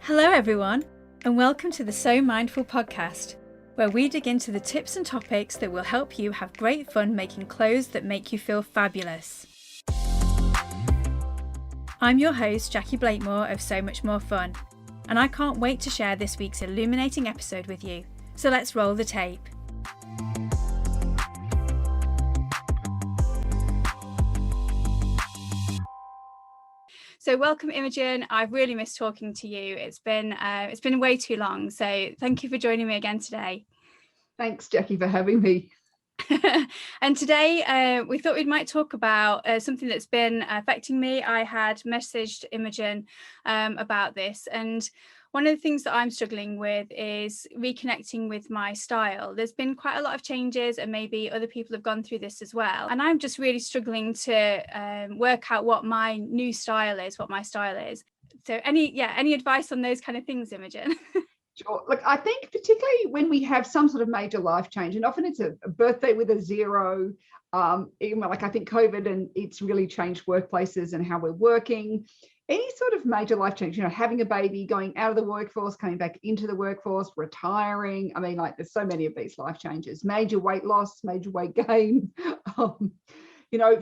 Hello everyone, and welcome to the So Mindful podcast, where we dig into the tips and topics that will help you have great fun making clothes that make you feel fabulous. I'm your host, Jackie Blakemore of So Much More Fun, and I can't wait to share this week's illuminating episode with you. So let's roll the tape. So welcome, Imogen. I've really missed talking to you. It's been way too long. So thank you for joining me again today. Thanks, Jackie, for having me. And today we thought we might talk about something that's been affecting me. I had messaged Imogen about this, and one of the things that I'm struggling with is reconnecting with my style. There's been quite a lot of changes, and maybe other people have gone through this as well. And I'm just really struggling to work out what my new style is, what my style is. So any advice on those kind of things, Imogen? Sure. Look, I think particularly when we have some sort of major life change, and often it's a birthday with a zero, even like I think COVID, and it's really changed workplaces and how we're working. Any sort of major life change, having a baby, going out of the workforce, coming back into the workforce, retiring. I mean, like there's so many of these life changes, major weight loss, major weight gain,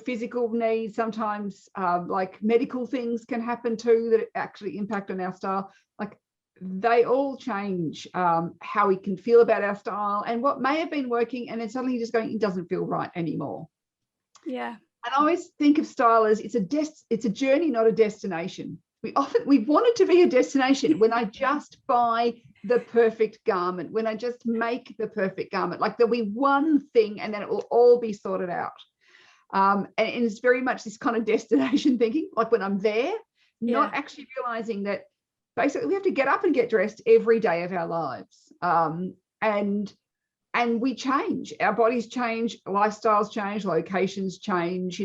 physical needs, sometimes like medical things can happen too that actually impact on our style. Like they all change how we can feel about our style and what may have been working, and then suddenly just going, it doesn't feel right anymore. Yeah. And I always think of style as it's a journey, not a destination. We want it to be a destination when I just buy the perfect garment, when I just make the perfect garment. Like there'll be one thing and then it will all be sorted out. And it's very much this kind of destination thinking, like when I'm there, not actually realizing that basically we have to get up and get dressed every day of our lives. And we change, our bodies change, lifestyles change, locations change,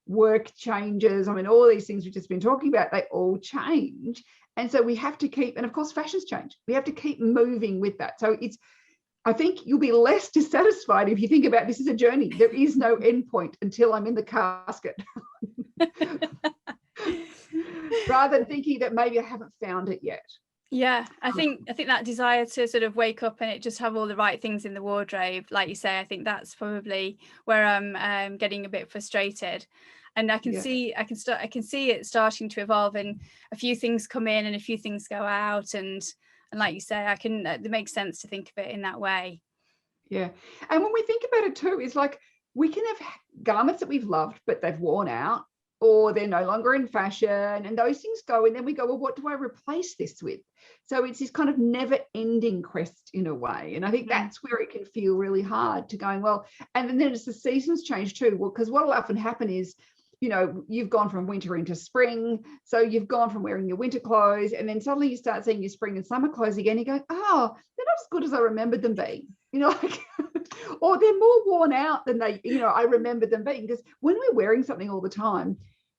work changes. I mean, all these things we've just been talking about, they all change. And so we have to keep, and of course, fashions change. We have to keep moving with that. So I think you'll be less dissatisfied if you think about this as a journey. There is no end point until I'm in the casket. Rather than thinking that maybe I haven't found it yet. Yeah, I think that desire to sort of wake up and it just have all the right things in the wardrobe, like you say, I think that's probably where I'm getting a bit frustrated. And I can see it starting to evolve, and a few things come in and a few things go out, and like you say, it makes sense to think of it in that way. Yeah, and when we think about it too, it's like we can have garments that we've loved but they've worn out, or they're no longer in fashion, and those things go, and then we go, well, what do I replace this with? So it's this kind of never-ending quest in a way, and I think that's where it can feel really hard to going, well, and then as the seasons change too, well, because what will often happen is, you've gone from winter into spring, so you've gone from wearing your winter clothes, and then suddenly you start seeing your spring and summer clothes again, you go, oh, they're not as good as I remembered them being, or they're more worn out than I remember them being, because when we're wearing something all the time,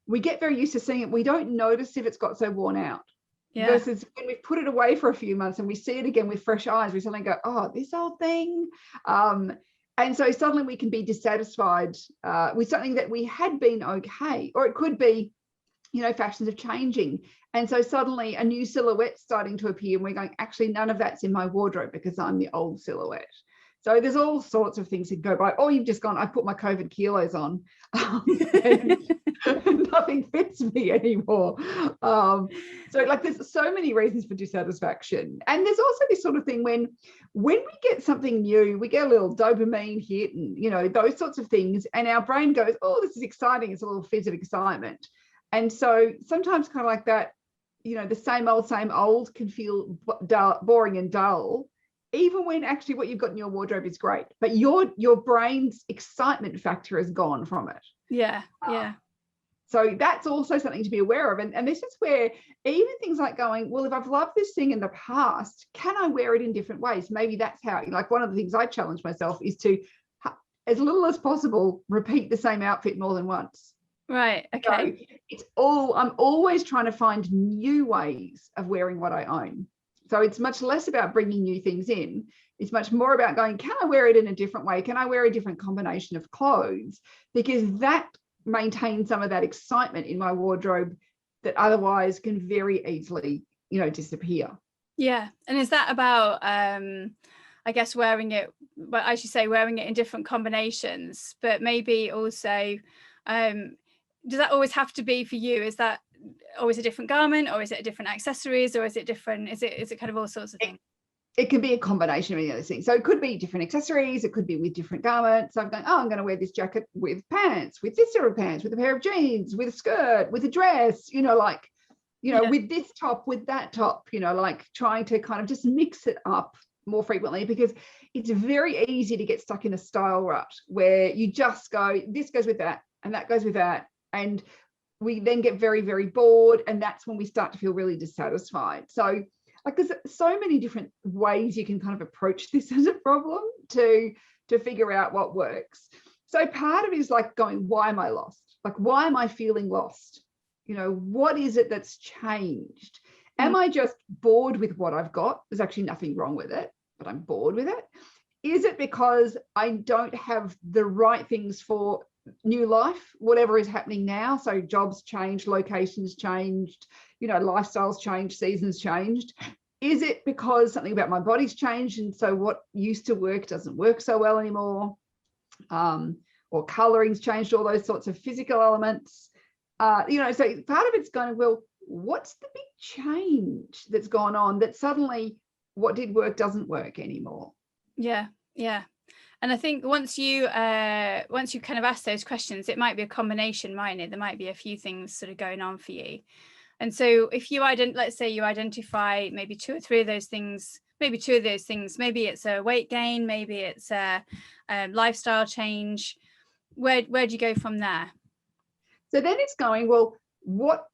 we get very used to seeing it. We don't notice if it's got so worn out. Yeah. Versus when we've put it away for a few months and we see it again with fresh eyes, we suddenly go, oh, this old thing. And so suddenly we can be dissatisfied with something that we had been okay. Or it could be, fashions are changing. And so suddenly a new silhouette starting to appear, and we're going, actually, none of that's in my wardrobe because I'm the old silhouette. So there's all sorts of things that go by. Or you've just gone, I put my COVID kilos on and nothing fits me anymore. So like there's so many reasons for dissatisfaction. And there's also this sort of thing when we get something new, we get a little dopamine hit and, those sorts of things. And our brain goes, oh, this is exciting. It's a little fizz of excitement. And so sometimes kind of like that, the same old can feel boring and dull, even when actually what you've got in your wardrobe is great, but your brain's excitement factor has gone from it. Yeah. So that's also something to be aware of. And this is where even things like going, well, if I've loved this thing in the past, can I wear it in different ways? Maybe that's how, like one of the things I challenge myself is to, as little as possible, repeat the same outfit more than once. Right. Okay. So I'm always trying to find new ways of wearing what I own. So it's much less about bringing new things in. It's much more about going, can I wear it in a different way? Can I wear a different combination of clothes? Because that maintains some of that excitement in my wardrobe that otherwise can very easily disappear. Yeah. And is that about, I guess, wearing it, well, as you say, wearing it in different combinations, but maybe also, does that always have to be for you? Is that always a different garment, or is it a different accessories, or is it different? Is it kind of all sorts of things? It can be a combination of any of those things. So it could be different accessories. It could be with different garments. So I'm going, I'm going to wear this jacket with pants, with this set of pants, with a pair of jeans, with a skirt, with a dress, with this top, with that top, like trying to kind of just mix it up more frequently, because it's very easy to get stuck in a style rut where you just go, this goes with that and that goes with that. And we then get very, very bored. And that's when we start to feel really dissatisfied. So like there's so many different ways you can kind of approach this as a problem to figure out what works. So part of it is like going, why am I lost? Like, why am I feeling lost? What is it that's changed? Am I just bored with what I've got? There's actually nothing wrong with it, but I'm bored with it. Is it because I don't have the right things for new life, whatever is happening now? So jobs changed, locations changed, lifestyles changed, seasons changed. Is it because something about my body's changed, and so what used to work doesn't work so well anymore? Or coloring's changed, all those sorts of physical elements. So part of it's going, well, what's the big change that's gone on that suddenly what did work doesn't work anymore? Yeah. And I think once you kind of ask those questions, it might be a combination, mightn't it? There might be a few things sort of going on for you. And so if you let's say you identify maybe two or three of those things, maybe it's a weight gain, maybe it's a lifestyle change, where do you go from there? So then it's going, well, what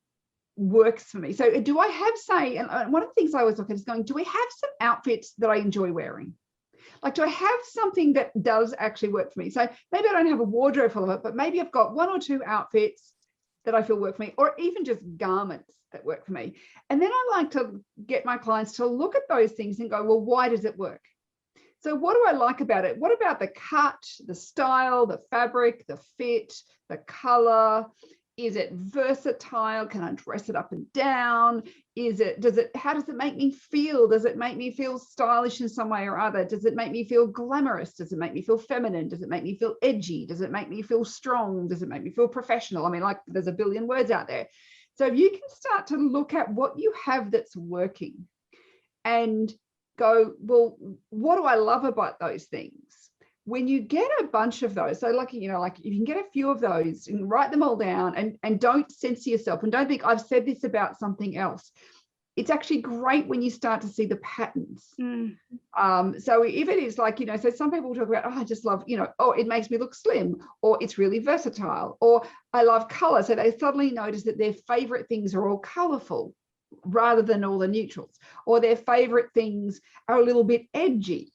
works for me? So do I have, say, and one of the things I always look at is going, do I have some outfits that I enjoy wearing? Like, do I have something that does actually work for me? So maybe I don't have a wardrobe full of it, but maybe I've got one or two outfits that I feel work for me, or even just garments that work for me. And then I like to get my clients to look at those things and go, well, why does it work? So what do I like about it? What about the cut, the style, the fabric, the fit, the color? Is it versatile? Can I dress it up and down? How does it make me feel? Does it make me feel stylish in some way or other? Does it make me feel glamorous? Does it make me feel feminine? Does it make me feel edgy? Does it make me feel strong? Does it make me feel professional? I mean, like, there's a billion words out there. So if you can start to look at what you have that's working and go, well, what do I love about those things? When you get a bunch of those, so like, like if you can get a few of those and write them all down, and don't censor yourself and don't think I've said this about something else. It's actually great when you start to see the patterns. So if it is like, so some people talk about, I just love, oh, it makes me look slim, or it's really versatile, or I love color. So they suddenly notice that their favorite things are all colorful rather than all the neutrals, or their favorite things are a little bit edgy,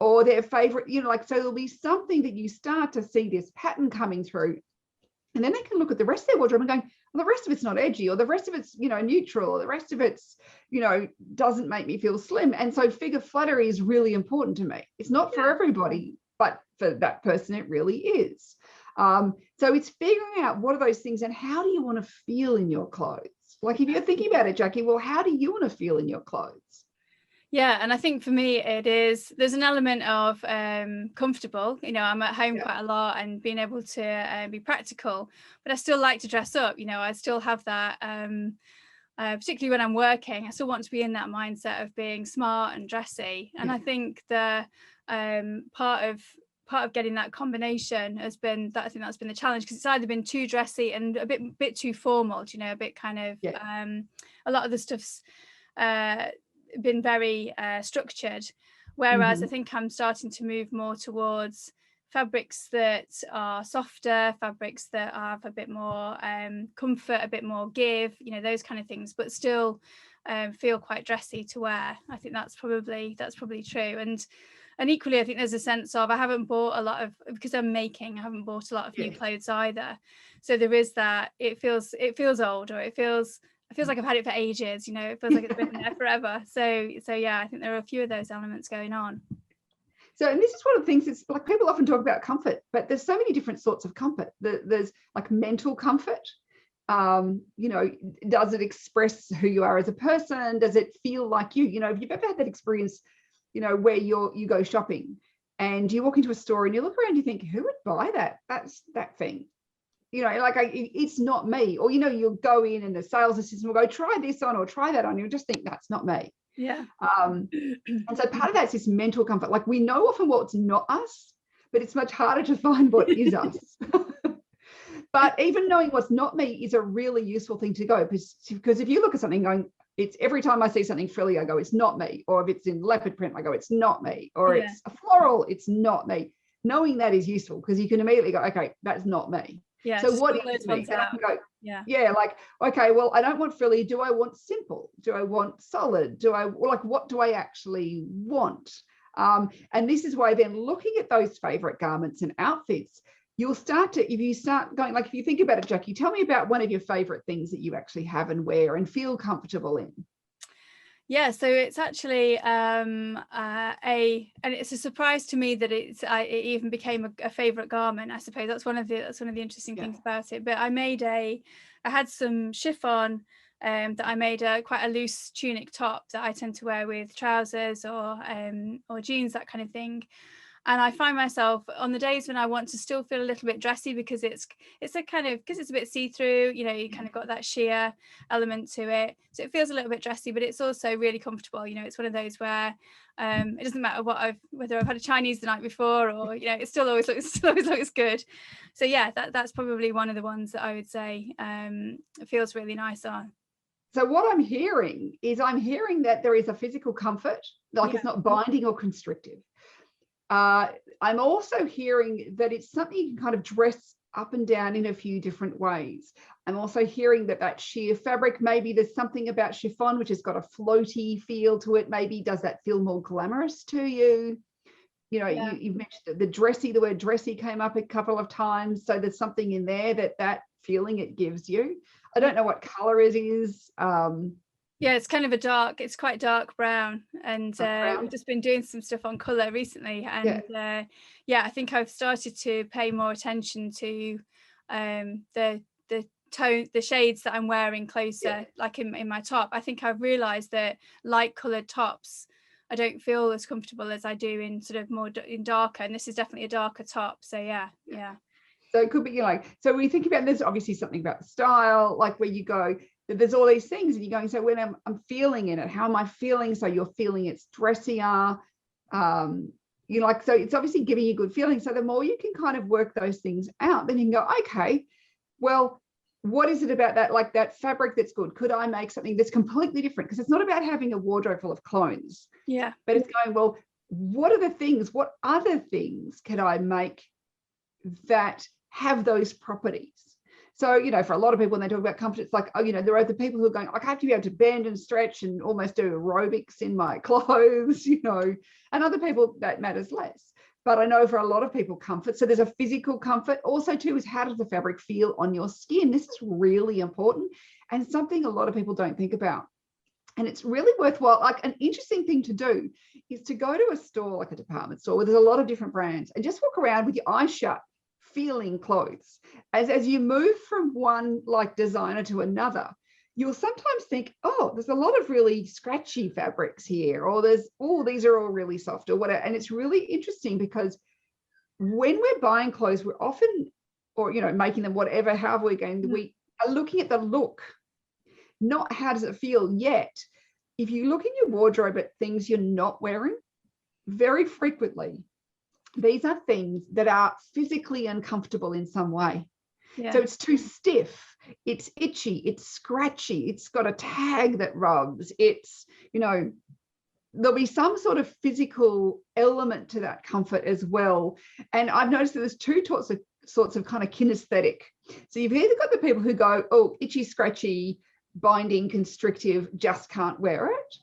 or their favorite, so there'll be something that you start to see this pattern coming through. And then they can look at the rest of their wardrobe and going, well, the rest of it's not edgy, or the rest of it's, neutral, or the rest of it's, doesn't make me feel slim. And so figure flattery is really important to me. It's not for everybody, but for that person, it really is. So it's figuring out what are those things and how do you want to feel in your clothes? Like if you're thinking about it, Jackie, well, how do you want to feel in your clothes? Yeah, and I think for me there's an element of comfortable. I'm at home quite a lot, and being able to be practical, but I still like to dress up. I still have that, particularly when I'm working, I still want to be in that mindset of being smart and dressy. And I think the part of getting that combination has been that. I think that's been the challenge, because it's either been too dressy and a bit too formal, a bit kind of a lot of the stuff's been very structured, whereas I think I'm starting to move more towards fabrics that are softer, fabrics that have a bit more comfort, a bit more give, those kind of things, but still feel quite dressy to wear. I think that's probably true. And equally, I think there's a sense of, I haven't bought a lot of, because I haven't bought a lot of new clothes either. So there is that, it feels old, or it feels like I've had it for ages, it feels like it's been there forever. So yeah, I think there are a few of those elements going on. So, and this is one of the things, it's like people often talk about comfort, but there's so many different sorts of comfort. There's like mental comfort, You know, does it express who you are as a person? Does it feel like you? You know, if you've ever had that experience, you know, where you go shopping and you walk into a store and you look around, you think, who would buy that? That's that thing. You know, like it's not me. Or, you know, you'll go in and the sales assistant will go, try this on or try that on. You'll just think that's not me. Yeah. And so part of that's this mental comfort. Like we know often what's not us, but it's much harder to find what is us. But even knowing what's not me is a really useful thing to go, because if you look at something going, it's every time I see something frilly, I go, it's not me. Or if it's in leopard print, I go, it's not me. Or it's a floral, it's not me. Knowing that is useful because you can immediately go, okay, that's not me. Yeah. So what is me? And I can go, yeah, like, okay, well, I don't want frilly. Do I want simple? Do I want solid? Do I like, what do I actually want? And this is why then looking at those favorite garments and outfits, you'll start to, if you start going, like, if you think about it, Jackie, tell me about one of your favorite things that you actually have and wear and feel comfortable in. Yeah, so it's actually and it's a surprise to me that it even became a favorite garment. I suppose that's one of the interesting things about it. But I had some chiffon that I made quite a loose tunic top that I tend to wear with trousers or jeans, that kind of thing. And I find myself on the days when I want to still feel a little bit dressy because it's a kind of, because it's a bit see-through, you know, you kind of got that sheer element to it. So it feels a little bit dressy, but it's also really comfortable. You know, it's one of those where it doesn't matter whether I've had a Chinese the night before or, you know, it still always looks good. So yeah, that's probably one of the ones that I would say it feels really nice on. So what I'm hearing that there is a physical comfort, like it's not binding or constrictive. I'm also hearing that it's something you can kind of dress up and down in a few different ways. I'm also hearing that sheer fabric, maybe there's something about chiffon which has got a floaty feel to it. Maybe does that feel more glamorous to you? You know, you've mentioned the word dressy came up a couple of times. So there's something in there that feeling it gives you. I don't know what color it is. Yeah, it's kind of it's quite dark brown, and we've just been doing some stuff on colour recently, and I think I've started to pay more attention to the tone, the shades that I'm wearing closer, like in my top. I think I've realised that light coloured tops, I don't feel as comfortable as I do in sort of more in darker, and this is definitely a darker top. So yeah. So it could be, you know, like, so we think about, there's obviously something about the style, like where you go, there's all these things and you're going, so when I'm feeling in it, how am I feeling? So you're feeling it's dressier, you know, like, so it's obviously giving you good feeling. So the more you can kind of work those things out, then you can go, okay, well, what is it about that, like that fabric that's good? Could I make something that's completely different? Because it's not about having a wardrobe full of clones. Yeah. But it's going, well, what other things can I make that have those properties? So, you know, for a lot of people, when they talk about comfort, it's like, oh, you know, there are the people who are going, I have to be able to bend and stretch and almost do aerobics in my clothes, you know, and other people that matters less. But I know for a lot of people, comfort. So there's a physical comfort. Also, too, is how does the fabric feel on your skin? This is really important and something a lot of people don't think about. And it's really worthwhile. Like, an interesting thing to do is to go to a store, like a department store, where there's a lot of different brands, and just walk around with your eyes shut, feeling clothes. As you move from one like designer to another, you'll sometimes think, oh, there's a lot of really scratchy fabrics here, or these are all really soft or whatever. And it's really interesting because when we're buying clothes, we're often, or, you know, making them whatever, however we're going, we are looking at the look, not how does it feel yet. If you look in your wardrobe at things you're not wearing, very frequently, these are things that are physically uncomfortable in some way. Yeah. So it's too stiff, it's itchy, it's scratchy, it's got a tag that rubs, it's, you know, there'll be some sort of physical element to that comfort as well. And I've noticed that there's two sorts of kind of kinesthetic. So you've either got the people who go, oh, itchy, scratchy, binding, constrictive, just can't wear it.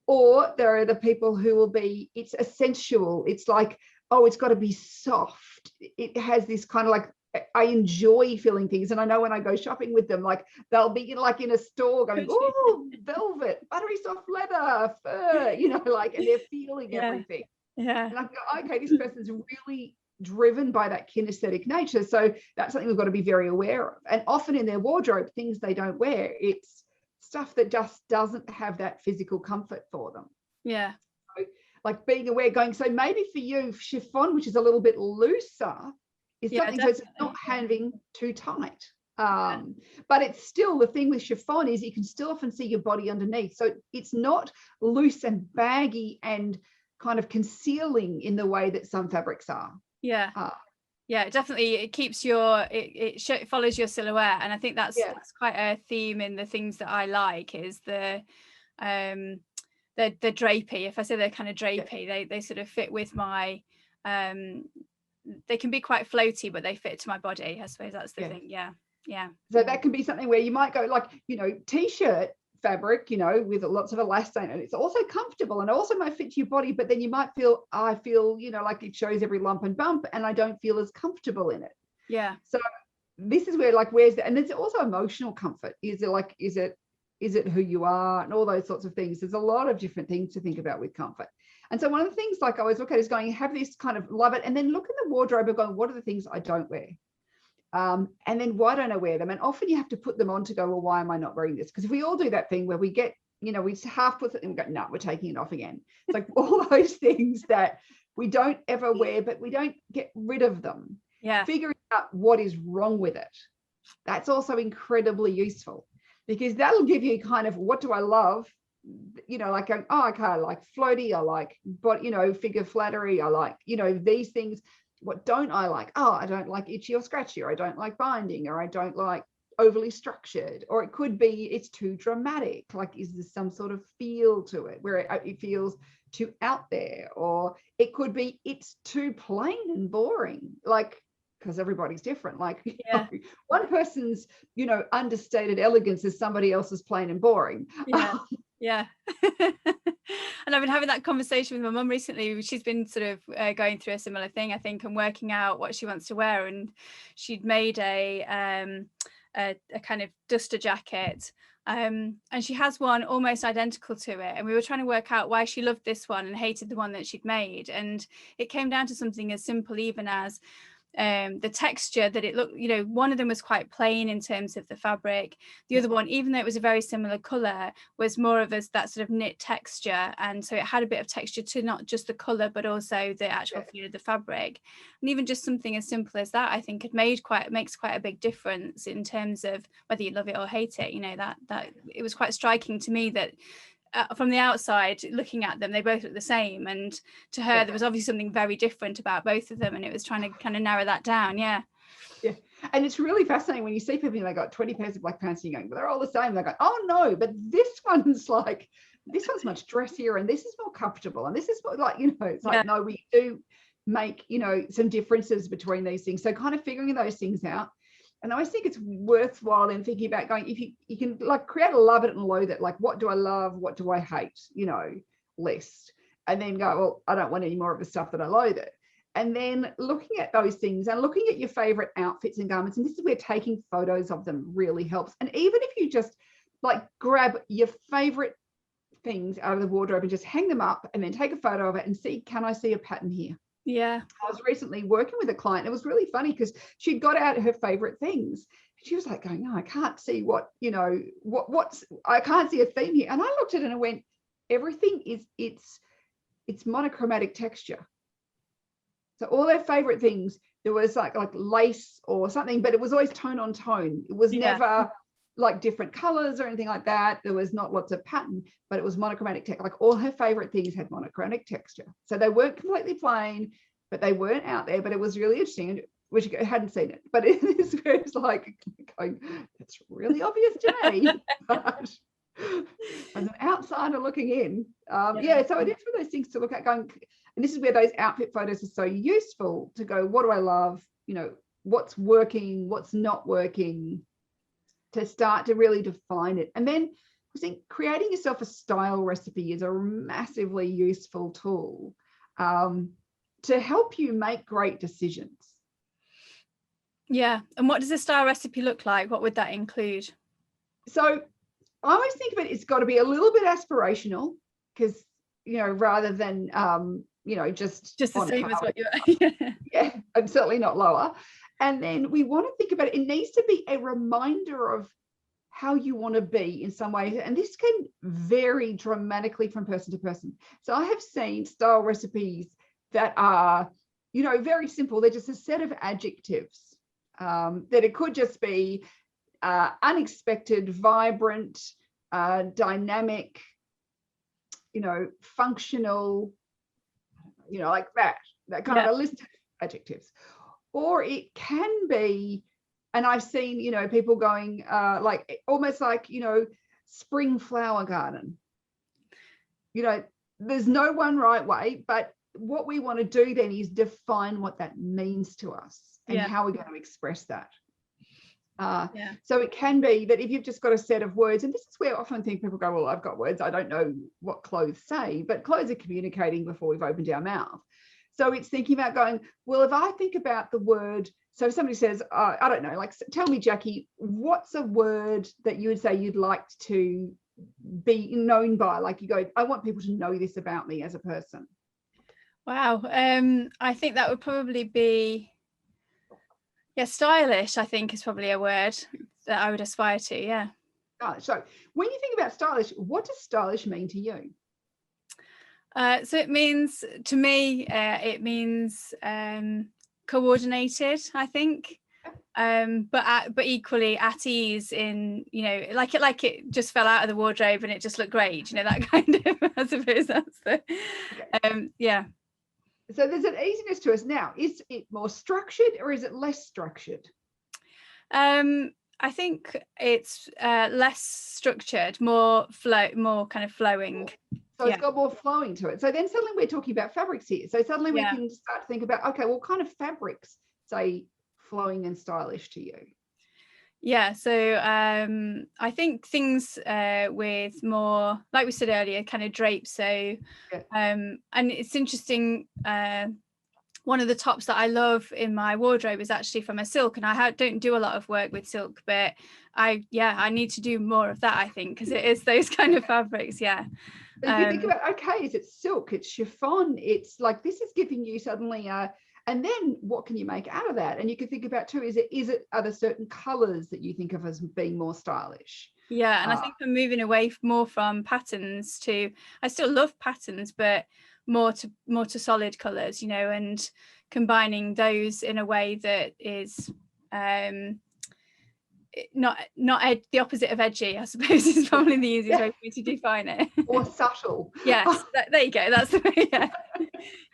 Or there are the people who will be, it's essential. It's like, oh, it's got to be soft. It has this kind of like, I enjoy feeling things. And I know when I go shopping with them, like they'll be like in a store going, oh, velvet, buttery soft leather, fur, you know, like, and they're feeling everything. Yeah. And I go, okay, this person's really driven by that kinesthetic nature. So that's something we've got to be very aware of. And often in their wardrobe, things they don't wear, it's stuff that just doesn't have that physical comfort for them. Yeah. So, like being aware, going, so maybe for you, chiffon, which is a little bit looser, is something, so it's not having too tight. But it's still, the thing with chiffon is you can still often see your body underneath. So it's not loose and baggy and kind of concealing in the way that some fabrics are. Yeah. Yeah, definitely. It keeps your, it follows your silhouette. And I think that's quite a theme in the things that I like, is the drapey. If I say they're kind of drapey, they sort of fit with my, they can be quite floaty, but they fit to my body. I suppose that's the thing. Yeah. So that can be something where you might go like, t-shirt fabric, with lots of elastane, and it's also comfortable and also might fit to your body, but then you might feel, I feel, like it shows every lump and bump and I don't feel as comfortable in it. Yeah. So this is where, like, where's the, and there's also emotional comfort. Is it who you are, and all those sorts of things. There's a lot of different things to think about with comfort. And so one of the things, like, I always look at is going, have this kind of love it, and then look in the wardrobe and going, what are the things I don't wear? And then why don't I wear them? And often you have to put them on to go, well, why am I not wearing this? Because if we all do that thing where we get, we half put it and we go, no, we're taking it off again. It's like all those things that we don't ever wear, but we don't get rid of them. Yeah. Figuring out what is wrong with it. That's also incredibly useful, because that'll give you kind of, what do I love? Like going, oh, okay, I like floaty, I like, but, figure flattery, I like, these things. What don't I like? Oh, I don't like itchy or scratchy, or I don't like binding, or I don't like overly structured, or it could be it's too dramatic. Like, is there some sort of feel to it where it feels too out there? Or it could be it's too plain and boring, like, because everybody's different. Like, one person's, understated elegance is somebody else's plain and boring. Yeah. And I've been having that conversation with my mum recently. She's been sort of going through a similar thing, I think, and working out what she wants to wear. And she'd made a kind of duster jacket, and she has one almost identical to it. And we were trying to work out why she loved this one and hated the one that she'd made. And it came down to something as simple even as the texture that it looked, one of them was quite plain in terms of the fabric. The other one, even though it was a very similar color, was more of that sort of knit texture, and so it had a bit of texture to not just the color but also the actual feel of the fabric. And even just something as simple as that, I think, makes quite a big difference in terms of whether you love it or hate it. That it was quite striking to me that from the outside looking at them, they both look the same, and to her there was obviously something very different about both of them, and it was trying to kind of narrow that down. And it's really fascinating when you see people, they got 20 pairs of black pants and you're going, but they're all the same. They're going, oh no, but this one's much dressier and this is more comfortable and this is more like, it's like, no, we do make, some differences between these things. So kind of figuring those things out. And I always think it's worthwhile in thinking about going, if you can like create a love it and loathe it, like what do I love, what do I hate, list, and then go, well, I don't want any more of the stuff that I loathe it. And then looking at those things and looking at your favorite outfits and garments, and this is where taking photos of them really helps. And even if you just like grab your favorite things out of the wardrobe and just hang them up and then take a photo of it and see, can I see a pattern here? Yeah. I was recently working with a client. It was really funny because she'd got out her favorite things. She was like going, no, I can't see I can't see a theme here. And I looked at it and I went, everything is, it's monochromatic texture. So all their favorite things, there was like lace or something, but it was always tone on tone. It was never like different colors or anything like that. There was not lots of pattern, but it was monochromatic texture. Like all her favorite things had monochromatic texture. So they weren't completely plain, but they weren't out there. But it was really interesting, which I hadn't seen it. But it is like going, it's really obvious to me. But as an outsider looking in, so it is one of those things to look at going, and this is where those outfit photos are so useful to go, what do I love? What's working, what's not working, to start to really define it. And then I think creating yourself a style recipe is a massively useful tool to help you make great decisions. Yeah. And what does a style recipe look like? What would that include? So I always think of it, it's got to be a little bit aspirational because, rather than, just the on same par as what with you're it. Yeah, I'm certainly not lower. And then we want to think about it. It needs to be a reminder of how you want to be in some ways. And this can vary dramatically from person to person. So I have seen style recipes that are, very simple. They're just a set of adjectives, that it could just be unexpected, vibrant, dynamic, functional, like that kind of a list of adjectives. Or it can be, and I've seen, people going like almost like, spring flower garden. There's no one right way, but what we want to do then is define what that means to us and how we're going to express that. So it can be that if you've just got a set of words, and this is where I often think people go, well, I've got words, I don't know what clothes say, but clothes are communicating before we've opened our mouth. So it's thinking about going, well, if I think about the word, so if somebody says, I don't know, like, tell me, Jackie, what's a word that you would say you'd like to be known by? Like, you go, I want people to know this about me as a person. Wow. I think that would probably be, stylish, I think, is probably a word that I would aspire to. Yeah. So when you think about stylish, what does stylish mean to you? So it means, to me, it means coordinated, I think, but equally at ease in, like it just fell out of the wardrobe and it just looked great, that kind of, I suppose that's the, yeah. So there's an easiness to us now. Is it more structured or is it less structured? I think it's less structured, more kind of flowing. So it's got more flowing to it. So then suddenly we're talking about fabrics here. So suddenly we can start to think about, okay, what kind of fabrics say flowing and stylish to you? Yeah, so I think things with more, like we said earlier, kind of drapes. So and it's interesting, one of the tops that I love in my wardrobe is actually from a silk, and I don't do a lot of work with silk, but I need to do more of that, I think, because it is those kind of fabrics. So you think about, okay, is it silk, it's chiffon, it's like, this is giving you suddenly and then what can you make out of that? And you can think about too, are there certain colors that you think of as being more stylish? And I think I'm moving away more from patterns to, I still love patterns, but more to solid colors, and combining those in a way that is not the opposite of edgy, I suppose, is probably the easiest way for me to define it. Or subtle. Yes, there you go, that's the way.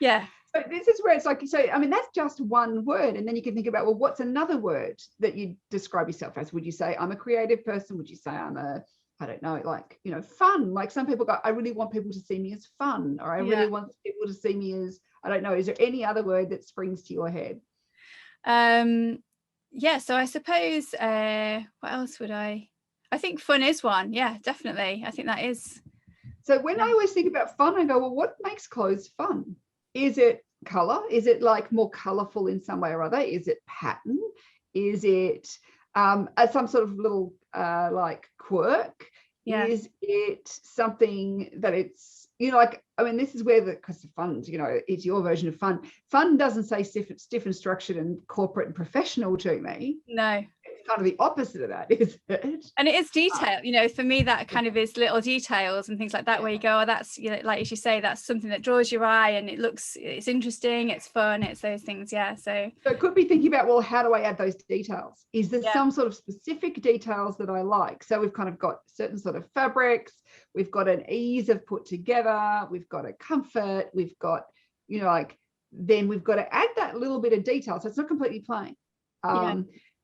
Yeah. So this is where it's like, so I mean, that's just one word, and then you can think about, well, what's another word that you describe yourself as? Would you say I'm a creative person? Would you say I'm I don't know, like, fun? Like, some people go, I really want people to see me as fun, or I really want people to see me as, I don't know, is there any other word that springs to your head? So I suppose what else would I think fun is one. Yeah, definitely. I think that is. So when I always think about fun, I go, well, what makes clothes fun? Is it color? Is it like more colorful in some way or other? Is it pattern? Is it some sort of little like quirk? Is it something that it's, like, I mean, this is where because the fun, it's your version of fun. Fun doesn't say stiff and structured and corporate and professional to me. No. It's kind of the opposite of that, isn't it? And it is detail, for me, that kind of is little details and things like that, where you go, oh, that's, like as you say, that's something that draws your eye and it's interesting, it's fun, it's those things. So it could be thinking about, well, how do I add those details? Is there some sort of specific details that I like? So we've kind of got certain sort of fabrics, we've got an ease of put together, we've got a comfort, we've got, then we've got to add that little bit of detail, so it's not completely plain.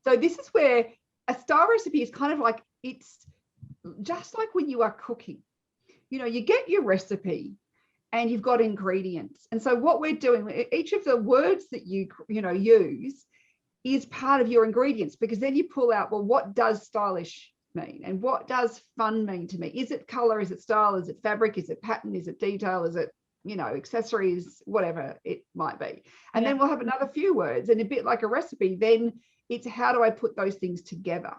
So this is where a style recipe is kind of like, it's just like when you are cooking, you get your recipe and you've got ingredients. And so what we're doing, each of the words that you use is part of your ingredients, because then you pull out, well, what does stylish mean? And what does fun mean to me? Is it color? Is it style? Is it fabric? Is it pattern? Is it detail? Is it, accessories, whatever it might be. And then we'll have another few words, and a bit like a recipe, then it's how do I put those things together?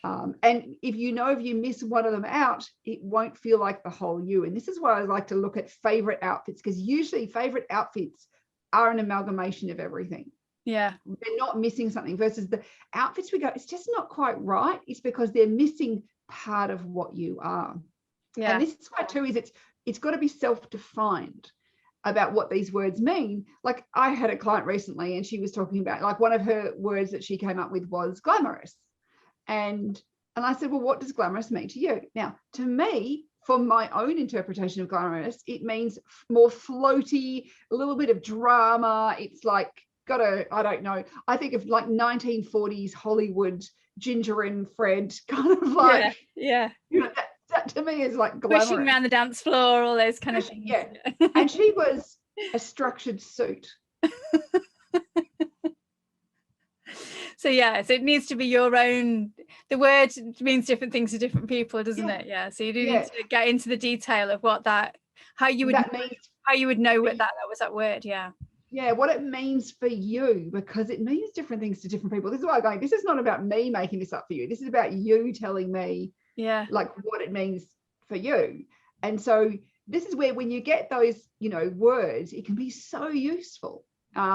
And if you miss one of them out, it won't feel like the whole you. And this is why I like to look at favorite outfits, because usually favorite outfits are an amalgamation of everything. Yeah. They're not missing something, versus the outfits we go, it's just not quite right. It's because they're missing part of what you are. Yeah. And this is why too, is it's got to be self-defined about what these words mean. Like I had a client recently and she was talking about, like, one of her words that she came up with was glamorous. And I said, well, what does glamorous mean to you? Now, to me, for my own interpretation of glamorous, it means more floaty, a little bit of drama. It's like I don't know, I think of like 1940s Hollywood Ginger and Fred kind of like, yeah. You know, that to me is like glamorous. Pushing around the dance floor, all those kind of things. Yeah. And she was a structured suit. So it needs to be your own. The word means different things to different people, doesn't it? Yeah. So you do need to get into the detail of what how you would know what that was that word. Yeah. Yeah, what it means for you, because it means different things to different people. This is why I'm going, this is not about me making this up for you. This is about you telling me like what it means for you. And so this is where, when you get those, words, it can be so useful,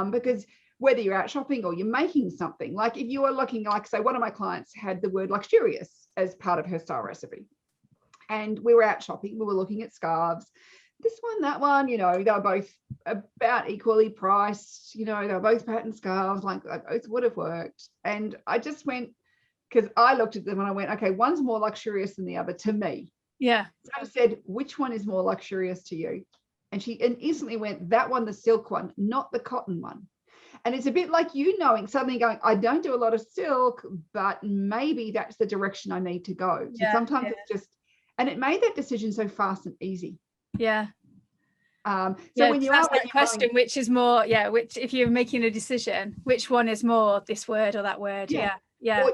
because whether you're out shopping or you're making something, like if you are looking, like say one of my clients had the word luxurious as part of her style recipe, and we were out shopping, we were looking at scarves, this one, that one, they were both about equally priced, they were both pattern scarves, like both would have worked. And I just went, because I looked at them and I went, okay, one's more luxurious than the other to me. Yeah. So I said, which one is more luxurious to you? And she instantly went, that one, the silk one, not the cotton one. And it's a bit like suddenly going, I don't do a lot of silk, but maybe that's the direction I need to go. So sometimes it's just, and it made that decision so fast and easy. Yeah. So when you ask that question, which is more, which, if you're making a decision, which one is more this word or that word? Yeah.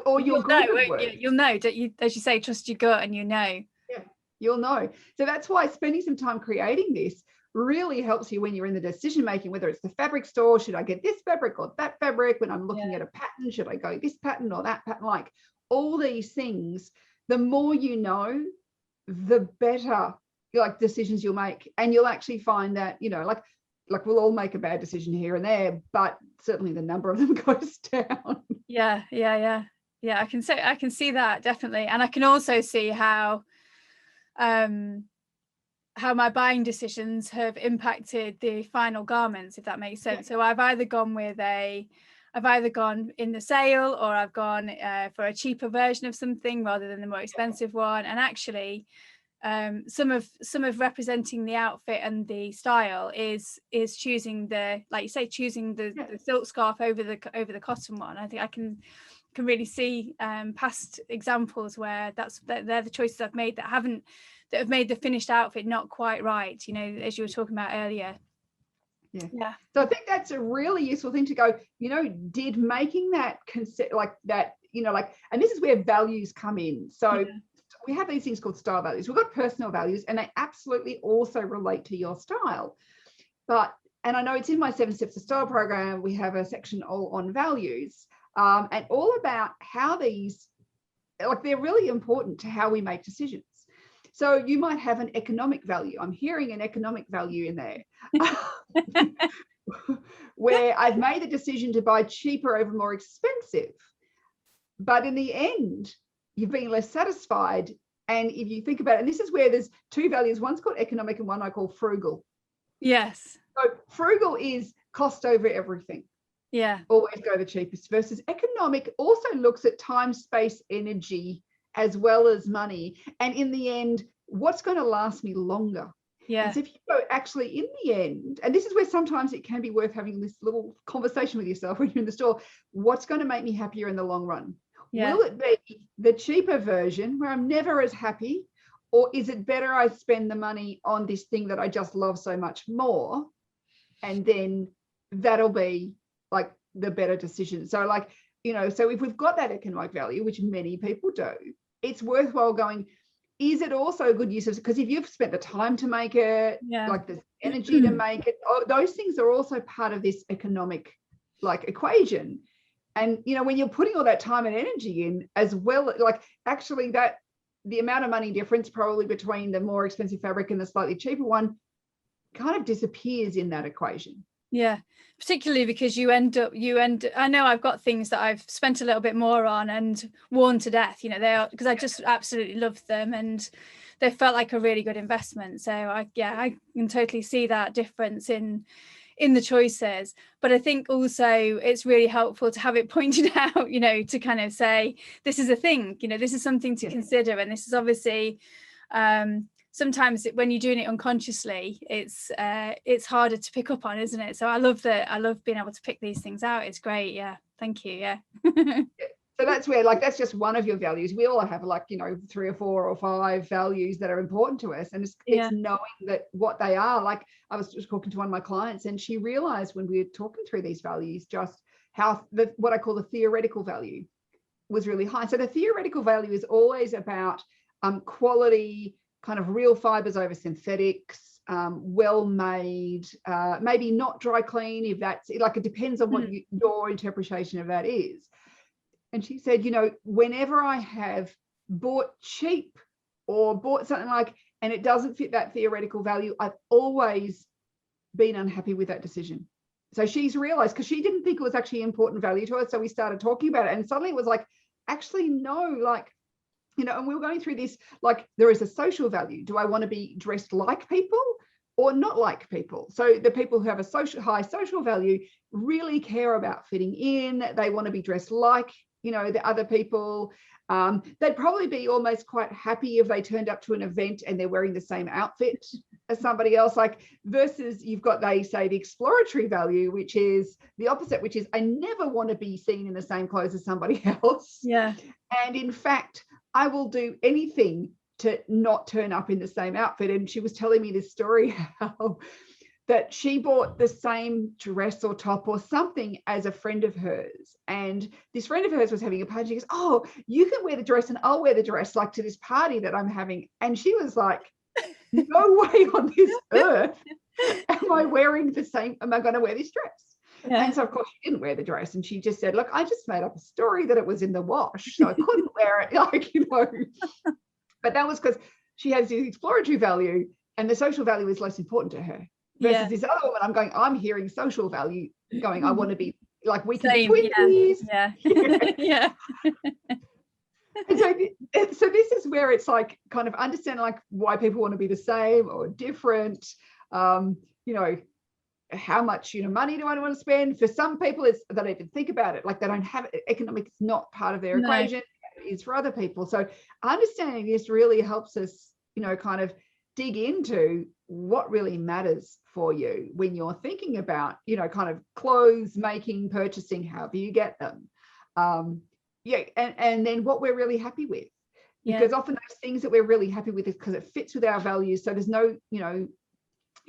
Or you'll know, you'll know, that you, as you say, trust your gut, and Yeah, you'll know. So that's why spending some time creating this really helps you when you're in the decision making, whether it's the fabric store, should I get this fabric or that fabric? When I'm looking at a pattern, should I go this pattern or that pattern? Like all these things, the more you know, the better decisions you'll make. And you'll actually find that, like we'll all make a bad decision here and there, but certainly the number of them goes down. Yeah. I can see that, definitely. And I can also see how my buying decisions have impacted the final garments, if that makes sense. So I've either gone in the sale, or I've gone for a cheaper version of something rather than the more expensive one. And actually, some of representing the outfit and the style is choosing the silk scarf over the cotton one. I think I can really see past examples where they're the choices I've made that have made the finished outfit not quite right, as you were talking about earlier. Yeah. So I think that's a really useful thing to go, did making that concept like that, and this is where values come in. So we have these things called style values. We've got personal values, and they absolutely also relate to your style. And I know it's in my 7 Steps to Style program, we have a section all on values, and all about how these, they're really important to how we make decisions. So you might have an economic value. I'm hearing an economic value in there, where I've made the decision to buy cheaper over more expensive. But in the end, you've been less satisfied. And if you think about it, and this is where there's 2 values, one's called economic and one I call frugal. Yes. So frugal is cost over everything. Yeah. Always go the cheapest, versus economic also looks at time, space, energy, as well as money. And in the end, what's going to last me longer? Yeah. And so if you go actually in the end, and this is where sometimes it can be worth having this little conversation with yourself when you're in the store, what's going to make me happier in the long run? Yeah. Will it be the cheaper version where I'm never as happy? Or is it better I spend the money on this thing that I just love so much more? And then that'll be like the better decision. So so if we've got that economic value, which many people do, it's worthwhile going, is it also a good use of, because if you've spent the time to make it, like the energy to make it, those things are also part of this economic equation. And, you know, when you're putting all that time and energy in as well, like actually that the amount of money difference probably between the more expensive fabric and the slightly cheaper one kind of disappears in that equation. Yeah, particularly because I know I've got things that I've spent a little bit more on and worn to death, you know, they are, because I just absolutely loved them and they felt like a really good investment. So I can totally see that difference in the choices. But I think also it's really helpful to have it pointed out, you know, to kind of say, this is a thing, you know, this is something to consider. And this is obviously, sometimes when you're doing it unconsciously, it's harder to pick up on, isn't it? So I love being able to pick these things out. It's great. Yeah. Thank you. Yeah. So that's where, like, that's just one of your values. We all have, like, you know, 3 or 4 or 5 values that are important to us. And it's knowing that what they are. Like, I was just talking to one of my clients and she realized when we were talking through these values, just how what I call the theoretical value was really high. So the theoretical value is always about quality, kind of real fibers over synthetics, well made, maybe not dry clean, if that's like, it depends on what your interpretation of that is. And she said, you know, whenever I have bought cheap or bought something like, and it doesn't fit that theoretical value, I've always been unhappy with that decision. So she's realized, because she didn't think it was actually important value to her. So we started talking about it and suddenly it was like, actually, no, like, you know, and we were going through this, like, there is a social value. Do I want to be dressed like people or not like people? So the people who have a high social value really care about fitting in. They want to be dressed like, you know, the other people. They'd probably be almost quite happy if they turned up to an event and they're wearing the same outfit as somebody else, like, versus you've got, they say, the exploratory value, which is the opposite, which is I never want to be seen in the same clothes as somebody else. Yeah. And in fact, I will do anything to not turn up in the same outfit. And she was telling me this story how that she bought the same dress or top or something as a friend of hers. And this friend of hers was having a party. She goes, oh, you can wear the dress and I'll wear the dress, like, to this party that I'm having. And she was like, no way on this earth am I wearing the same, am I going to wear this dress? Yeah. And so, of course, she didn't wear the dress. And she just said, look, I just made up a story that it was in the wash, so I couldn't wear it, like, you know. But that was because she has the exploratory value and the social value is less important to her. Versus this other woman, I'm hearing social value going, I want to be like, we can be twinsies. Yeah. Yeah. And so this is where it's like kind of understanding, like, why people want to be the same or different. You know, how much, you know, money do I want to spend? For some people, it's they don't even think about it. Like, they don't have it. Economics is not part of their equation. It is for other people. So understanding this really helps us, you know, kind of dig into what really matters for you when you're thinking about, you know, kind of clothes making, purchasing, however you get them. And then what we're really happy with, because often those things that we're really happy with is because it fits with our values. So there's no, you know,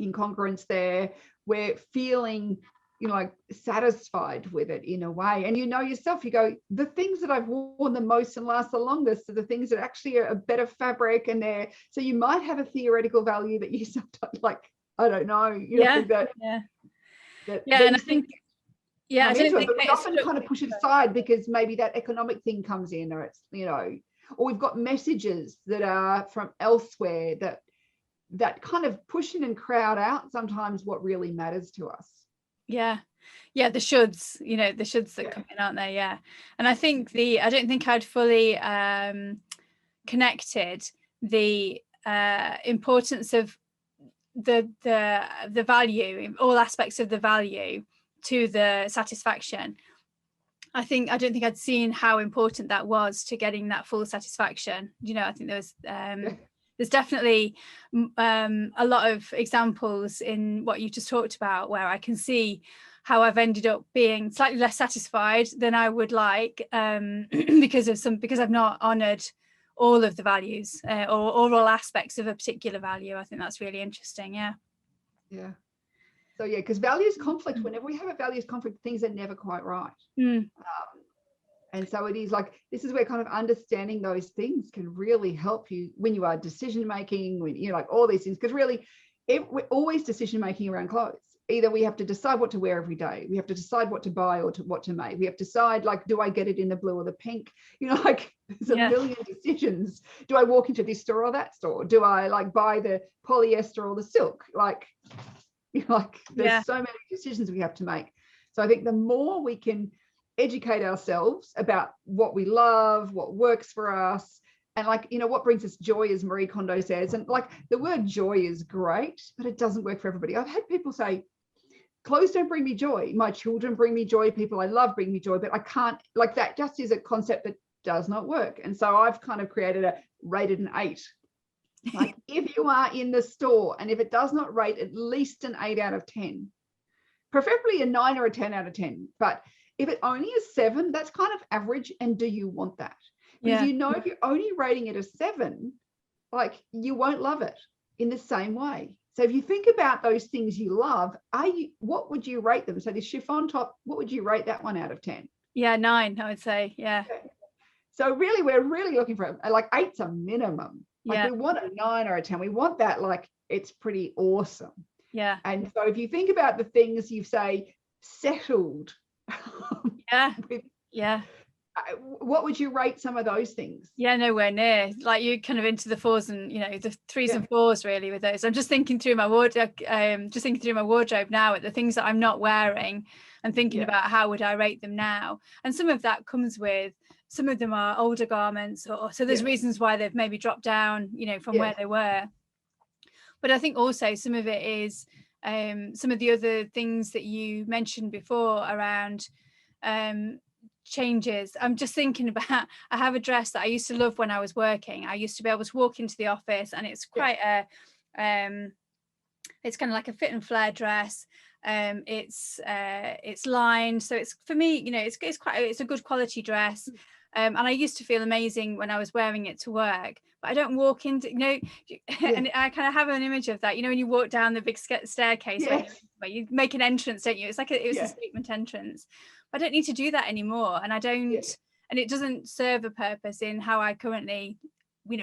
incongruence there. We're feeling, you know, like satisfied with it in a way. And you know yourself, you go, the things that I've worn the most and last the longest are the things that actually are a better fabric, and they're, so you might have a theoretical value that you sometimes, like, I don't know, you know, that and I think I don't think but we often kind of push it aside because maybe that economic thing comes in, or it's, you know, or we've got messages that are from elsewhere that kind of push in and crowd out sometimes what really matters to us. The shoulds, you know, the shoulds that come in, aren't they? Yeah. And I think I don't think I'd fully connected the importance of the value, all aspects of the value, to the satisfaction. I don't think I'd seen how important that was to getting that full satisfaction. You know, I think there's definitely a lot of examples in what you just talked about where I can see how I've ended up being slightly less satisfied than I would like, because I've not honoured all of the values or all aspects of a particular value. I think that's really interesting. Yeah. So because values conflict, whenever we have a values conflict, things are never quite right. And so it is like, this is where kind of understanding those things can really help you when you are decision making, when, you know, like all these things, because really we're always decision making around clothes. either we have to decide what to wear every day, we have to decide what to buy or what to make, we have to decide, like, do I get it in the blue or the pink, like there's a million decisions. Do I walk into this store or that store? Do I like buy the polyester or the silk? Like there's so many decisions we have to make. So I think the more we can educate ourselves about what we love, what works for us, and like, what brings us joy, as Marie Kondo says. And like, the word joy is great, but it doesn't work for everybody. I've had people say, clothes don't bring me joy. My children bring me joy. People I love bring me joy, but I can't, like, that just is a concept that does not work. And so I've kind of created a rated an 8. Like, if you are in the store and if it does not rate at least an 8 out of 10, preferably a 9 or a 10 out of 10, but if it only is 7, that's kind of average. And do you want that? Because if you're only rating it a 7, like, you won't love it in the same way. So if you think about those things you love, what would you rate them? So the chiffon top, what would you rate that one out of 10? 9, I would say. So really, we're really looking for like 8's a minimum. Like, we want a 9 or a 10. We want that, like, it's pretty awesome. And so if you think about the things you say settled, what would you rate some of those things? Nowhere near. Like, you're kind of into the 4s and the 3s and 4s really with those. I'm just thinking through my wardrobe, now at the things that I'm not wearing and thinking about how would I rate them now. And some of that comes with, some of them are older garments, or so there's reasons why they've maybe dropped down, from where they were. But I think also some of it is some of the other things that you mentioned before around changes. I'm just thinking about, I have a dress that I used to love when I was working. I used to be able to walk into the office, and it's quite it's kind of like a fit and flare dress. It's lined, so it's, for me, it's a good quality dress. And I used to feel amazing when I was wearing it to work, but I don't walk into, and I kind of have an image of that, when you walk down the big staircase where you make an entrance, don't you? It's like it was a statement entrance. I don't need to do that anymore, and I don't, and it doesn't serve a purpose in how I currently,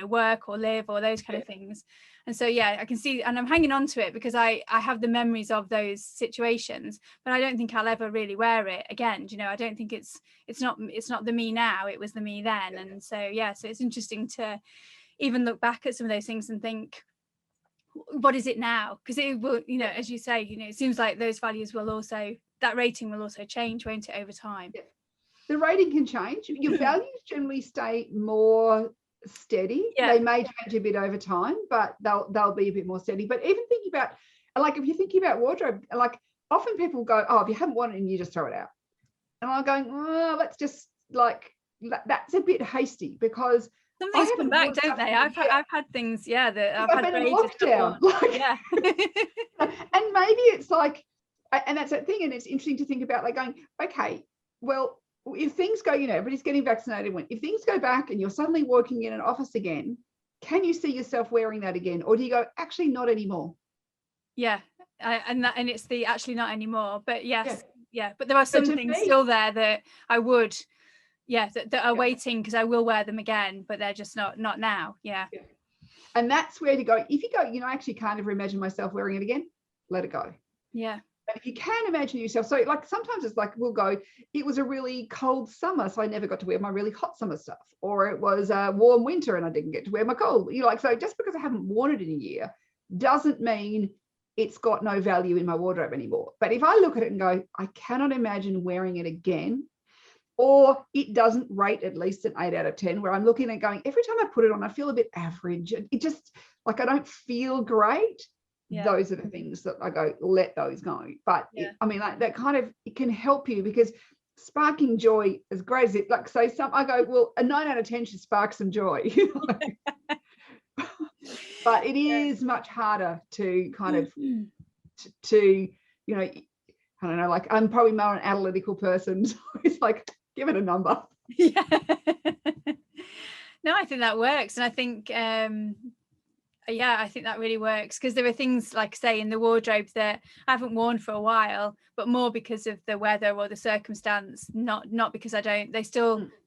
work or live or those kind of things. And so I can see, and I'm hanging on to it because I have the memories of those situations, but I don't think I'll ever really wear it again. I don't think it's not the me now, it was the me then. And so so it's interesting to even look back at some of those things and think, what is it now? Because it will, as you say, it seems like those values will also, that rating will also change, won't it, over time? The rating can change. Your values generally stay more steady. They may change a bit over time, but they'll be a bit more steady. But even thinking about, like, if you're thinking about wardrobe, like, often people go, if you haven't worn it, and you just throw it out. And I'm going, let's just, like, that's a bit hasty, because some things come back, don't they? I've had things, that I've had been in lockdown. And maybe it's like, and that's that thing. And it's interesting to think about, like, going, okay, well, if things go, everybody's getting vaccinated. If things go back and you're suddenly working in an office again, can you see yourself wearing that again? Or do you go, actually not anymore? And it's the actually not anymore. But but there are some things still there that I would, that are waiting, because I will wear them again, but they're just not now. And that's where to go. If you go, I actually can't ever imagine myself wearing it again, let it go. But if you can imagine yourself, so like sometimes it's like, we'll go, it was a really cold summer, so I never got to wear my really hot summer stuff, or it was a warm winter and I didn't get to wear my cold. So just because I haven't worn it in a year doesn't mean it's got no value in my wardrobe anymore. But if I look at it and go, I cannot imagine wearing it again, or it doesn't rate at least an 8 out of 10, where I'm looking and going, every time I put it on, I feel a bit average. It just, like, I don't feel great. Those are the things that I go, let those go. But like, that kind of, it can help you, because sparking joy, as great as it, like, say I go, well, a 9 out of 10 should spark some joy. But it is much harder to kind of to I don't know, like, I'm probably more an analytical person, so it's like, give it a number. No, I think that works. And I think I think that really works, because there are things, like, say, in the wardrobe that I haven't worn for a while, but more because of the weather or the circumstance, not because I don't. They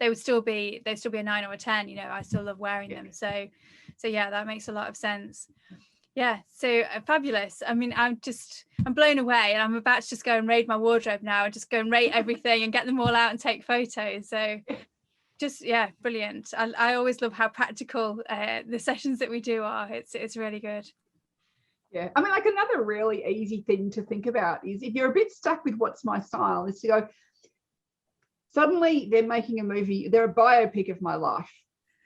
would still be a 9 or a 10. I still love wearing them. So that makes a lot of sense. Yeah, so fabulous. I mean, I'm blown away, and I'm about to just go and raid my wardrobe now and just go and rate everything and get them all out and take photos. So just, yeah, brilliant. I always love how practical the sessions that we do are. It's really good. Yeah, I mean, like another really easy thing to think about is if you're a bit stuck with what's my style, is to go, suddenly they're making a movie, they're a biopic of my life.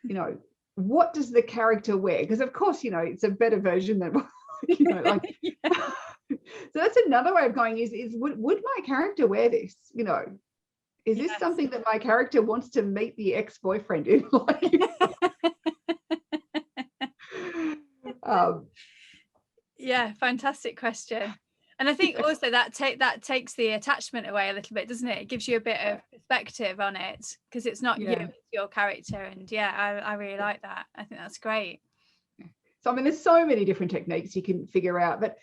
You know, what does the character wear? Because of course, you know, it's a better version than, you know, like, yeah. So that's another way of going is would my character wear this? You know, is this something that my character wants to meet the ex-boyfriend in? Yeah, fantastic question. And I think also that takes the attachment away a little bit, doesn't it? It gives you a bit of perspective on it, because it's not you, it's your character. And yeah, I really like that. I think that's great. So I mean, there's so many different techniques you can figure out, but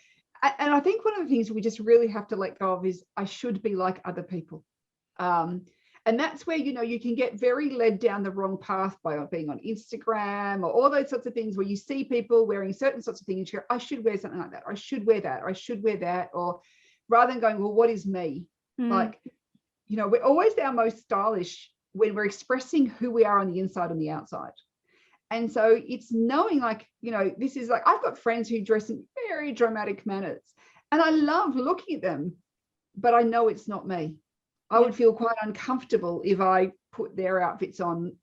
and I think one of the things we just really have to let go of is I should be like other people. And that's where, you know, you can get very led down the wrong path by being on Instagram or all those sorts of things where you see people wearing certain sorts of things. You go, I should wear something like that. I should wear that. I should wear that. Or rather than going, well, what is me? Like, you know, we're always our most stylish when we're expressing who we are on the inside and the outside. And so it's knowing, like, you know, this is like, I've got friends who dress in very dramatic manners and I love looking at them, but I know it's not me. I would feel quite uncomfortable if I put their outfits on,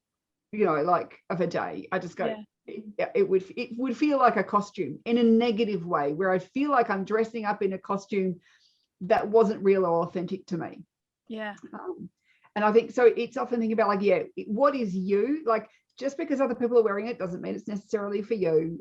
you know, like of a day. I just go, it would feel like a costume in a negative way, where I feel like I'm dressing up in a costume that wasn't real or authentic to me. Yeah. And I think so it's often thinking about like, what is you? Like, just because other people are wearing it doesn't mean it's necessarily for you.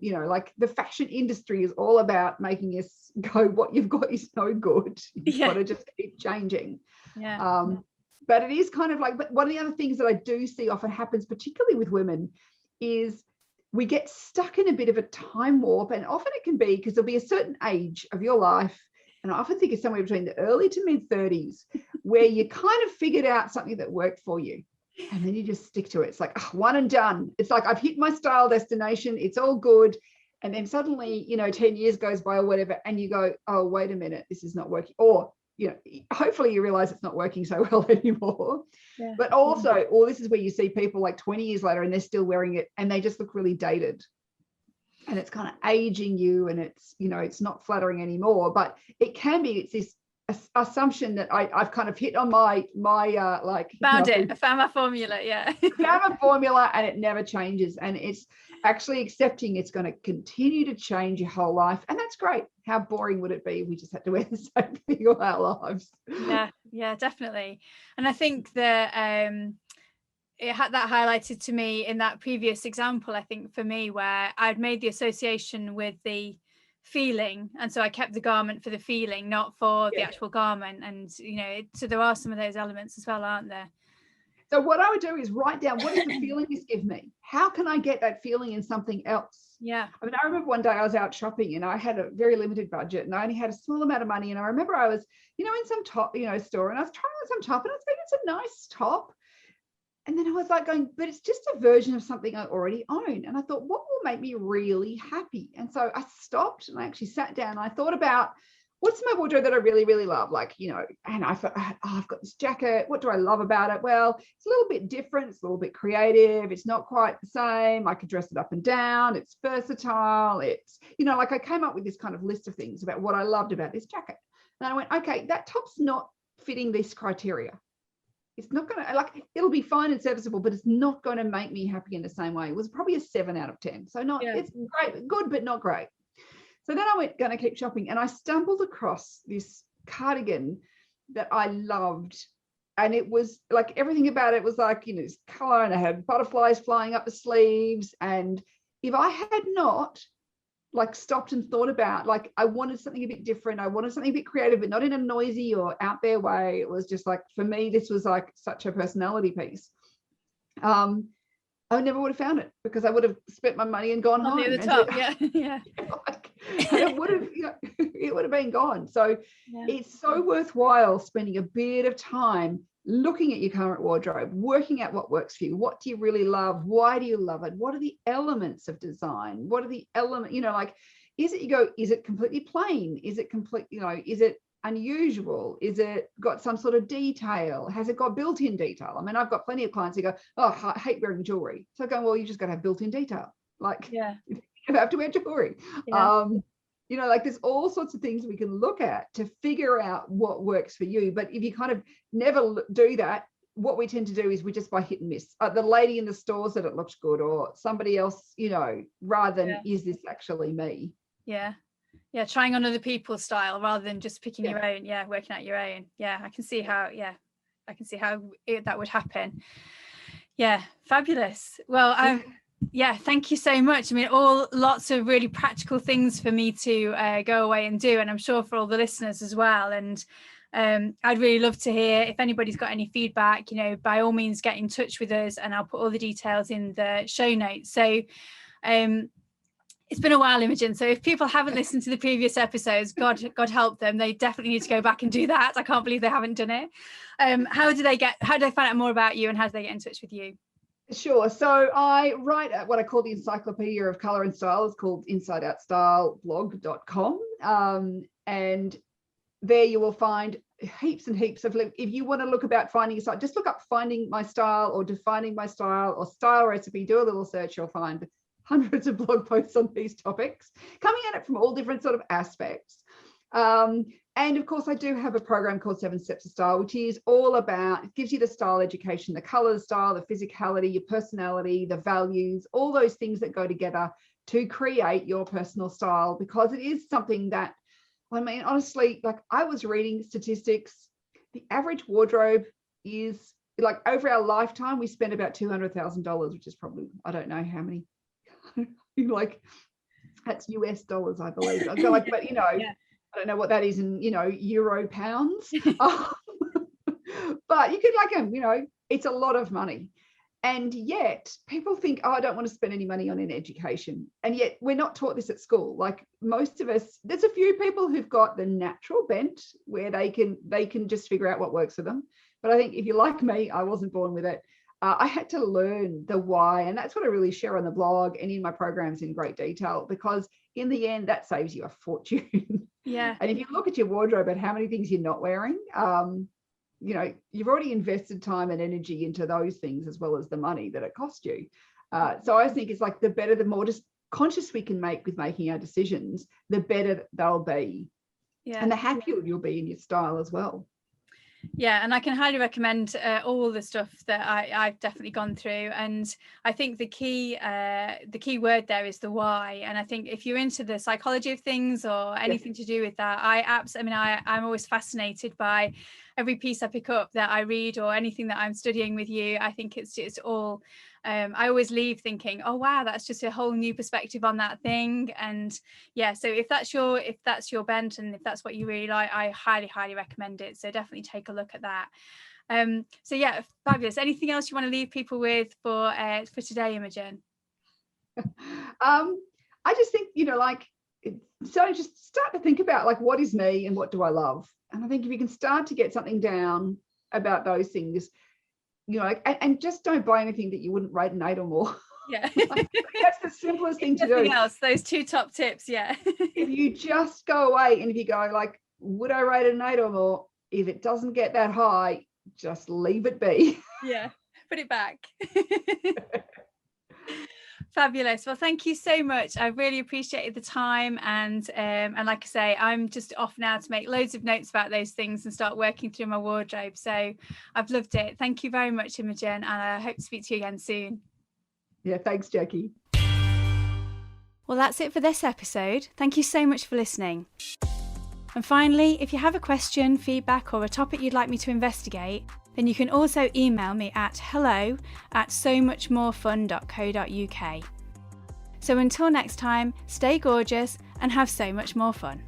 You know, like the fashion industry is all about making us go, what you've got is no good. You've got to just keep changing. But it is kind of like, but one of the other things that I do see often happens, particularly with women, is we get stuck in a bit of a time warp. And often it can be because there'll be a certain age of your life, and I often think it's somewhere between the early to mid 30s, where you kind of figured out something that worked for you. And then you just stick to it. It's like, oh, one and done. It's like, I've hit my style destination. It's all good. And then suddenly, you know, 10 years goes by or whatever, and you go, oh, wait a minute, this is not working. Or, you know, hopefully you realize it's not working so well anymore. But also, or this is where you see people like 20 years later and they're still wearing it and they just look really dated. And it's kind of aging you, and it's, you know, it's not flattering anymore. But it can be, it's this assumption that I've kind of hit on my like, found you know, it. I found my formula. found a formula, and it never changes. And it's actually accepting it's going to continue to change your whole life. And that's great. How boring would it be if we just had to wear the same thing all our lives? Yeah, definitely. And I think that that highlighted to me in that previous example, I think for me, where I'd made the association with the feeling, and so I kept the garment for the feeling, not for the actual garment. And you know, so there are some of those elements as well, aren't there? So what I would do is write down, what is the feeling this gives me? How can I get that feeling in something else? Yeah. I mean, I remember one day I was out shopping and I had a very limited budget and I only had a small amount of money. And I remember I was, you know, in some top, you know, store, and I was trying on some top, and I was thinking it's a nice top. And then I was like going, but it's just a version of something I already own. And I thought, what will make me really happy? And so I stopped and I actually sat down and I thought about, what's my wardrobe that I really, really love? Like, you know, and I thought, oh, I've got this jacket. What do I love about it? Well, it's a little bit different. It's a little bit creative. It's not quite the same. I could dress it up and down. It's versatile. It's, you know, like I came up with this kind of list of things about what I loved about this jacket. And I went, okay, that top's not fitting this criteria. It's not going to, like, it'll be fine and serviceable, but it's not going to make me happy in the same way. It was probably a 7 out of 10. So not, it's great, good, but not great. So then I went, going to keep shopping, and I stumbled across this cardigan that I loved. And it was like, everything about it was like, you know, this color, and it had butterflies flying up the sleeves. And if I had not like stopped and thought about, like, I wanted something a bit different, I wanted something a bit creative, but not in a noisy or out there way. It was just like, for me, this was like such a personality piece. I never would have found it, because I would have spent my money and gone home. On the top, yeah. Like, it would have, you know, it would have been gone. So it's so worthwhile spending a bit of time looking at your current wardrobe, working out what works for you. What do you really love? Why do you love it? What are the elements of design? What are the elements, you know, like, is it, you go, is it completely plain? Is it complete, is it unusual? Is it got some sort of detail? Has it got built-in detail? I mean, I've got plenty of clients who go, oh, I hate wearing jewelry. So I go, well, you just got to have built-in detail. Like, you have to wear jewelry. Like there's all sorts of things we can look at to figure out what works for you. But if you kind of never do that, what we tend to do is we just buy hit and miss. The lady in the store said it looked good, or somebody else, rather than is this actually me? Yeah. Trying on other people's style rather than just picking your own. Yeah. Working out your own. Yeah. I can see how that would happen. Yeah. Fabulous. Well, thank you so much. I mean, lots of really practical things for me to go away and do, and I'm sure for all the listeners as well. And I'd really love to hear if anybody's got any feedback, by all means get in touch with us, and I'll put all the details in the show notes. So it's been a while, Imogen, so if people haven't listened to the previous episodes, God help them, they definitely need to go back and do that. I can't believe they haven't done it. How do they find out more about you, and how do they get in touch with you? Sure. So I write at what I call the Encyclopedia of Colour and Style. It's called insideoutstyleblog.com. And there you will find heaps and heaps of, if you want to look about finding a style, just look up finding my style or defining my style or style recipe, do a little search, you'll find hundreds of blog posts on these topics, coming at it from all different sort of aspects. And of course, I do have a program called 7 Steps to Style, which is all about, it gives you the style education, the color style, the physicality, your personality, the values, all those things that go together to create your personal style, because it is something that, I mean, honestly, like I was reading statistics, the average wardrobe is like, over our lifetime, we spend about $200,000, which is probably, I don't know how many, like that's US dollars, I believe. I feel like, but I don't know what that is in, euro pounds. But you could it's a lot of money. And yet people think, oh, I don't want to spend any money on an education. And yet we're not taught this at school. Like most of us, there's a few people who've got the natural bent where they can just figure out what works for them. But I think if you're like me, I wasn't born with it. I had to learn the why. And that's what I really share on the blog and in my programs in great detail, because in the end, that saves you a fortune. Yeah. And if you look at your wardrobe and how many things you're not wearing, you've already invested time and energy into those things as well as the money that it cost you. So I think it's like the more just conscious we can make with making our decisions, the better they'll be. Yeah. And the happier you'll be in your style as well. Yeah, and I can highly recommend all the stuff that I've definitely gone through. And I think the key word there is the why. And I think if you're into the psychology of things or anything to do with that, I'm always fascinated by every piece I pick up that I read or anything that I'm studying with you. I think it's all I always leave thinking, oh wow, that's just a whole new perspective on that thing. And so if that's your bent and if that's what you really like, I highly recommend it. So definitely take a look at that. Fabulous. Anything else you want to leave people with for today, Imogen? I just think, so just start to think about like, what is me and what do I love? And I think if you can start to get something down about those things, and just don't buy anything that you wouldn't rate an 8 or more. Yeah. That's the simplest thing to do. Nothing else, those 2 top tips. Yeah. If you just go away and if you go like, would I rate an 8 or more? If it doesn't get that high, just leave it be. Yeah. Put it back. Fabulous. Well, thank you so much. I really appreciated the time, and like I say, I'm just off now to make loads of notes about those things and start working through my wardrobe. So I've loved it. Thank you very much, Imogen, and I hope to speak to you again soon. Yeah, thanks, Jackie. Well, that's it for this episode. Thank you so much for listening. And finally, if you have a question, feedback, or a topic you'd like me to investigate, then you can also email me at hello@somuchmorefun.co.uk. So until next time, stay gorgeous and have so much more fun.